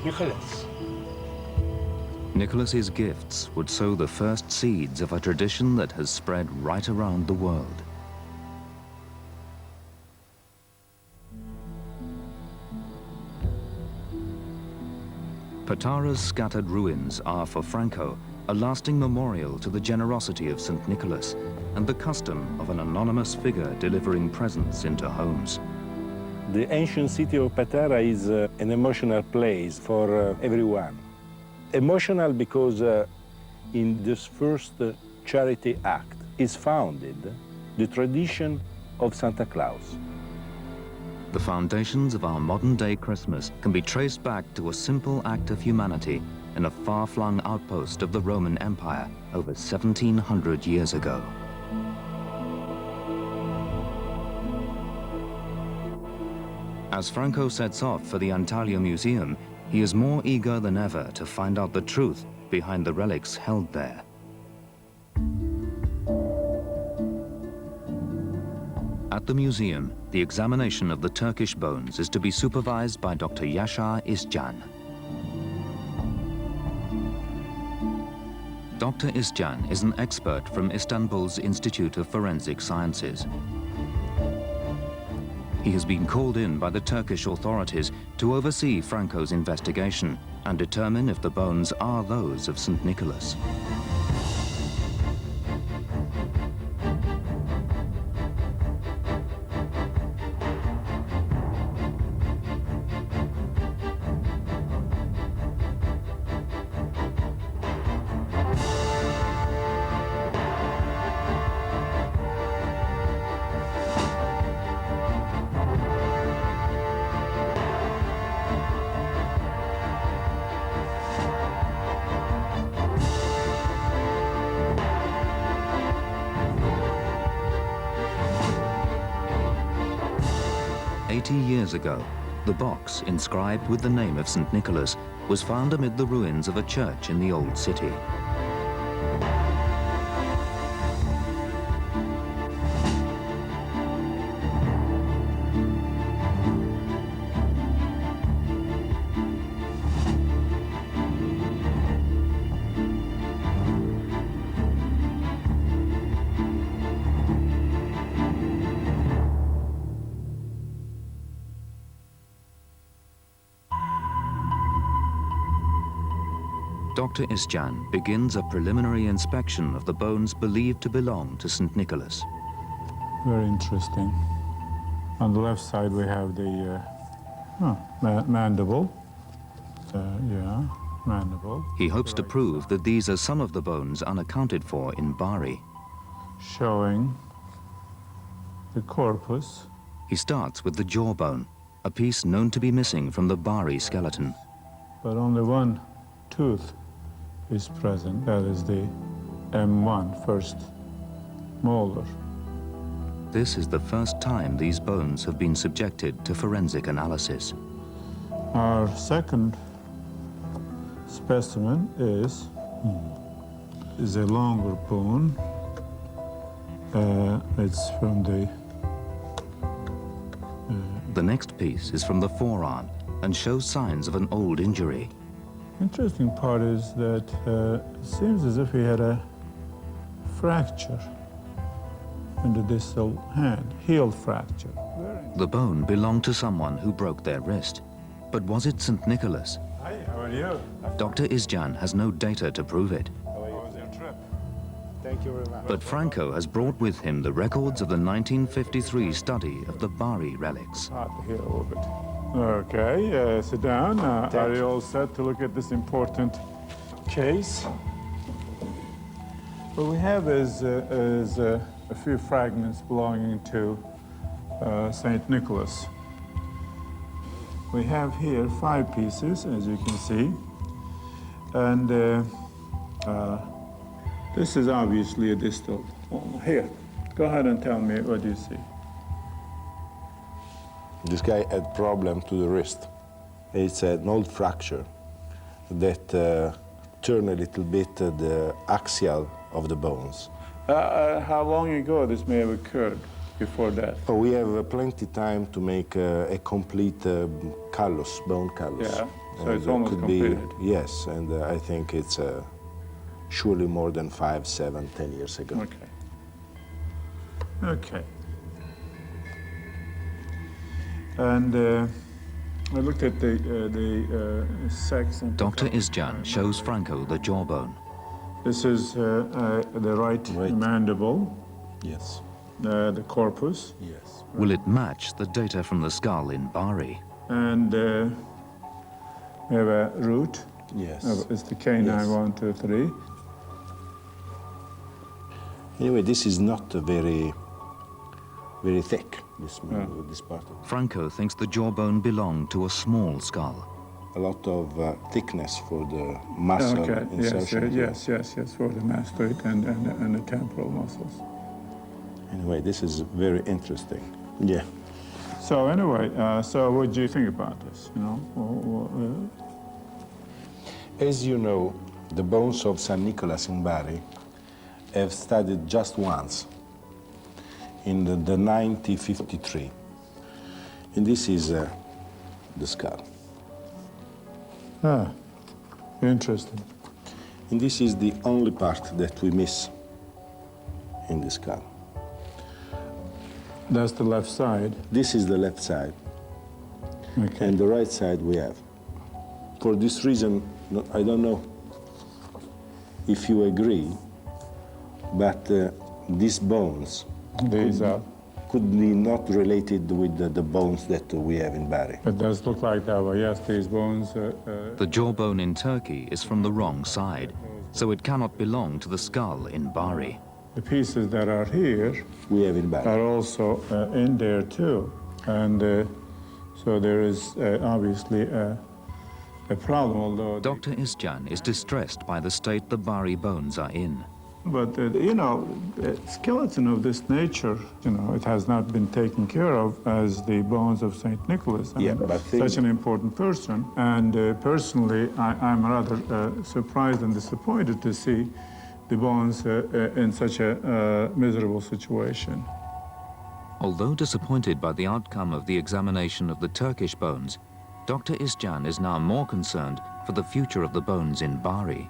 Nicholas. Nicholas's gifts would sow the first seeds of a tradition that has spread right around the world. Patara's scattered ruins are, for Franco, a lasting memorial to the generosity of St. Nicholas and the custom of an anonymous figure delivering presents into homes. The ancient city of Patara is an emotional place for everyone. Emotional because in this first charity act is founded the tradition of Santa Claus. The foundations of our modern-day Christmas can be traced back to a simple act of humanity in a far-flung outpost of the Roman Empire over 1,700 years ago. As Franco sets off for the Antalya Museum, he is more eager than ever to find out the truth behind the relics held there. At the museum, the examination of the Turkish bones is to be supervised by Dr. Yaşar İşcan. Dr. İşcan is an expert from Istanbul's Institute of Forensic Sciences. He has been called in by the Turkish authorities to oversee Franco's investigation and determine if the bones are those of St. Nicholas. Years ago, the box inscribed with the name of St. Nicholas was found amid the ruins of a church in the old city. Dr. İşcan begins a preliminary inspection of the bones believed to belong to St. Nicholas. Very interesting. On the left side we have the mandible. Mandible. He hopes to prove that these are some of the bones unaccounted for in Bari. Showing the corpus. He starts with the jawbone, a piece known to be missing from the Bari skeleton. But only one tooth is present. That is the M1, first molar. This is the first time these bones have been subjected to forensic analysis. Our second specimen is a longer bone. It's from the... The next piece is from the forearm and shows signs of an old injury. Interesting part is that it seems as if he had a fracture in the distal hand, heel fracture. The bone belonged to someone who broke their wrist. But was it St. Nicholas? Hi, how are you? Dr. İşcan has no data to prove it. How was your trip? Thank you very much. But Franco has brought with him the records of the 1953 study of the Bari relics. Hard to hear a little bit. Okay, sit down. Are you all set to look at this important case? What we have is a few fragments belonging to St. Nicholas. We have here 5 pieces, as you can see. And this is obviously a distal. Here, go ahead and tell me what you see. This guy had problem to the wrist. It's an old fracture that turned a little bit the axial of the bones. How long ago this may have occurred before death? So we have plenty time to make a complete callus, bone callus. Yeah, so And it's almost could completed. be, yes, and I think it's surely more than 5, 7, 10 years ago. Okay. Okay. And I looked at the sex and Dr. Isjan shows Franco the jawbone. This is the right mandible, Yes. the corpus, Yes. Will it match the data from the skull in Bari? and we have a root. Yes. It's the canine Yes. 1, 2, 3. Anyway, this is not very thick, this part of it. Franco thinks the jawbone belonged to a small skull. A lot of thickness for the muscle Okay. insertion. Yes, for the mastoid and the temporal muscles. Anyway, this is very interesting. Yeah. So anyway, so what do you think about this? You know, As you know, the bones of San Nicolas in Bari have studied just once in the 1953. And this is the skull. Interesting. And this is the only part that we miss in the skull. That's the left side. This is the left side, Okay. and the right side we have. For this reason, I don't know if you agree, but these bones These are. could be not related with the bones that we have in Bari. It does look like that, but yes, these bones. The jawbone in Turkey is from the wrong side, so it cannot belong to the skull in Bari. The pieces that are here We have in Bari. are also in there too, and so there is obviously a problem. Although, Dr. Isjan is distressed by the state the Bari bones are in. but you know, a skeleton of this nature, you know, it has not been taken care of as the bones of Saint Nicholas. I Yeah, mean, but such an important person, and personally, I'm rather surprised and disappointed to see the bones in such a miserable situation. Although disappointed by the outcome of the examination of the Turkish bones, Dr. Isjan is now more concerned for the future of the bones in Bari.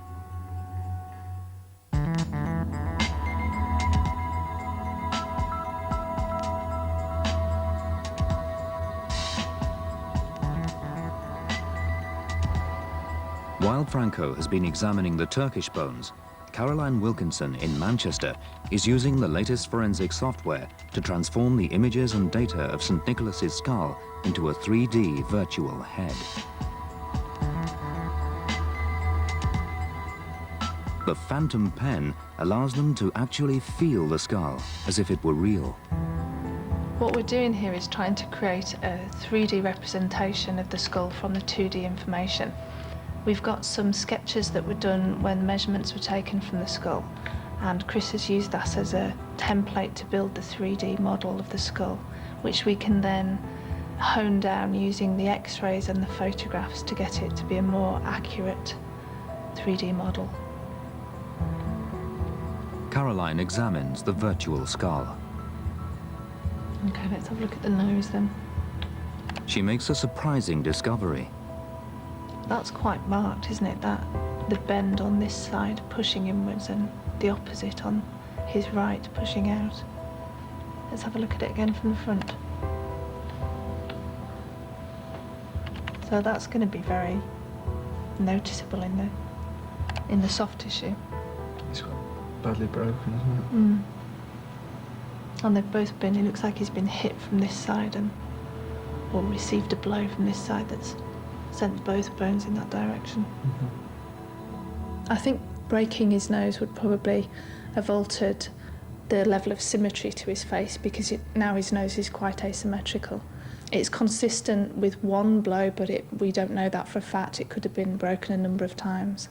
While Franco has been examining the Turkish bones, Caroline Wilkinson in Manchester is using the latest forensic software to transform the images and data of St. Nicholas's skull into a 3D virtual head. The phantom pen allows them to actually feel the skull as if it were real. What we're doing here is trying to create a 3D representation of the skull from the 2D information. We've got some sketches that were done when measurements were taken from the skull, and Chris has used that as a template to build the 3D model of the skull, which we can then hone down using the X-rays and the photographs to get it to be a more accurate 3D model. Caroline examines the virtual skull. Okay, let's have a look at the nose then. She makes a surprising discovery. That's quite marked, isn't it? That the bend on this side pushing inwards and the opposite on his right pushing out. Let's have a look at it again from the front. So that's going to be very noticeable in the soft tissue. It's quite badly broken, isn't it? And they've both been, it looks like he's been hit from this side or received a blow from this side that's sent both bones in that direction. I think breaking his nose would probably have altered the level of symmetry to his face, because now his nose is quite asymmetrical. It's consistent with one blow, but we don't know that for a fact. It could have been broken a number of times.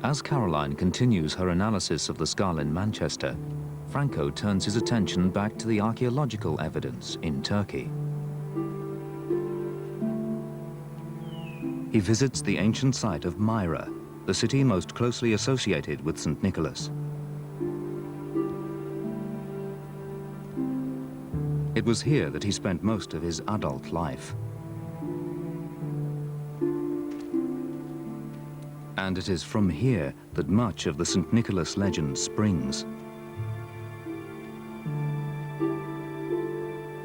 As Caroline continues her analysis of the skull in Manchester, Franco turns his attention back to the archaeological evidence in Turkey. He visits the ancient site of Myra, the city most closely associated with St. Nicholas. It was here that he spent most of his adult life. And it is from here that much of the St. Nicholas legend springs.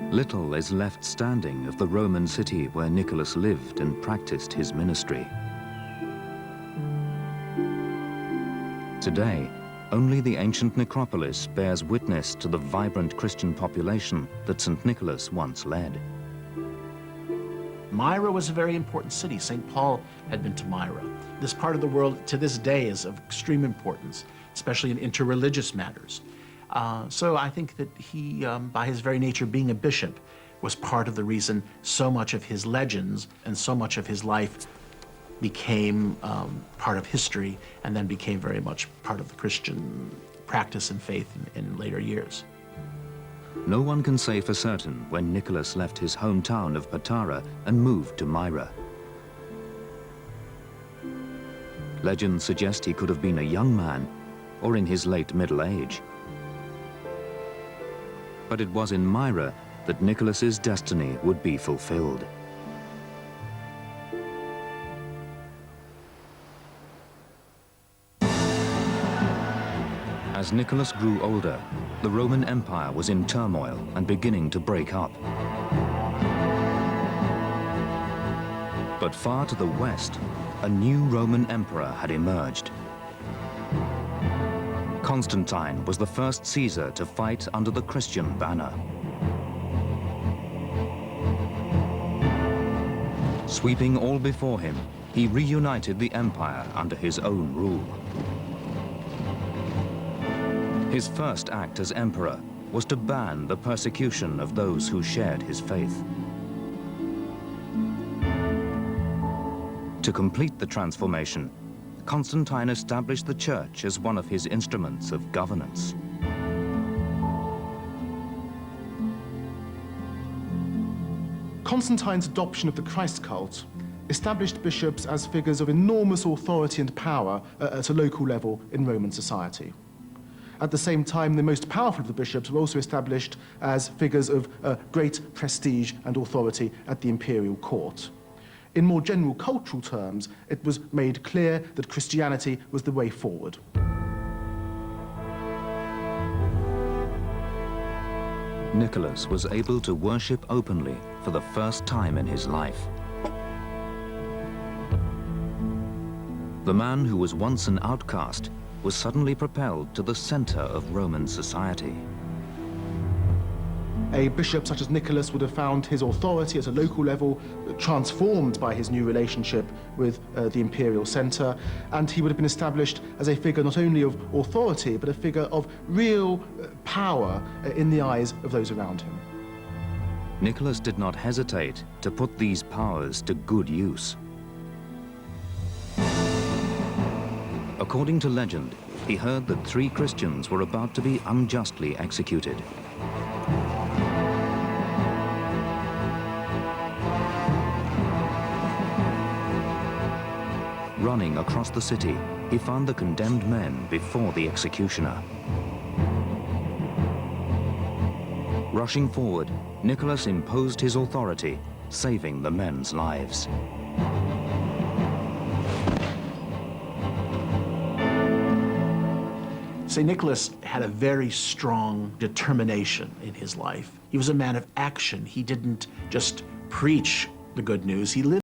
Little is left standing of the Roman city where Nicholas lived and practiced his ministry. Today, only the ancient necropolis bears witness to the vibrant Christian population that St. Nicholas once led. Myra was a very important city. St. Paul had been to Myra. This part of the world to this day is of extreme importance, especially in interreligious matters. So I think that he, by his very nature being a bishop, was part of the reason so much of his legends and so much of his life became part of history and then became very much part of the Christian practice and faith in later years. No one can say for certain when Nicholas left his hometown of Patara and moved to Myra. Legends suggest he could have been a young man or in his late middle age. But it was in Myra that Nicholas's destiny would be fulfilled. As Nicholas grew older, the Roman Empire was in turmoil and beginning to break up. But far to the west, a new Roman emperor had emerged. Constantine was the first Caesar to fight under the Christian banner. Sweeping all before him, he reunited the empire under his own rule. His first act as emperor was to ban the persecution of those who shared his faith. To complete the transformation, Constantine established the church as one of his instruments of governance. Constantine's adoption of the Christ cult established bishops as figures of enormous authority and power at a local level in Roman society. At the same time, the most powerful of the bishops were also established as figures of great prestige and authority at the imperial court. In more general cultural terms, it was made clear that Christianity was the way forward. Nicholas was able to worship openly for the first time in his life. The man who was once an outcast was suddenly propelled to the center of Roman society. A bishop such as Nicholas would have found his authority at a local level transformed by his new relationship with the imperial center, and he would have been established as a figure not only of authority, but a figure of real power in the eyes of those around him. Nicholas did not hesitate to put these powers to good use. According to legend, he heard that 3 Christians were about to be unjustly executed. Running across the city, he found the condemned men before the executioner. Rushing forward, Nicholas imposed his authority, saving the men's lives. St. Nicholas had a very strong determination in his life. He was a man of action. He didn't just preach the good news, he lived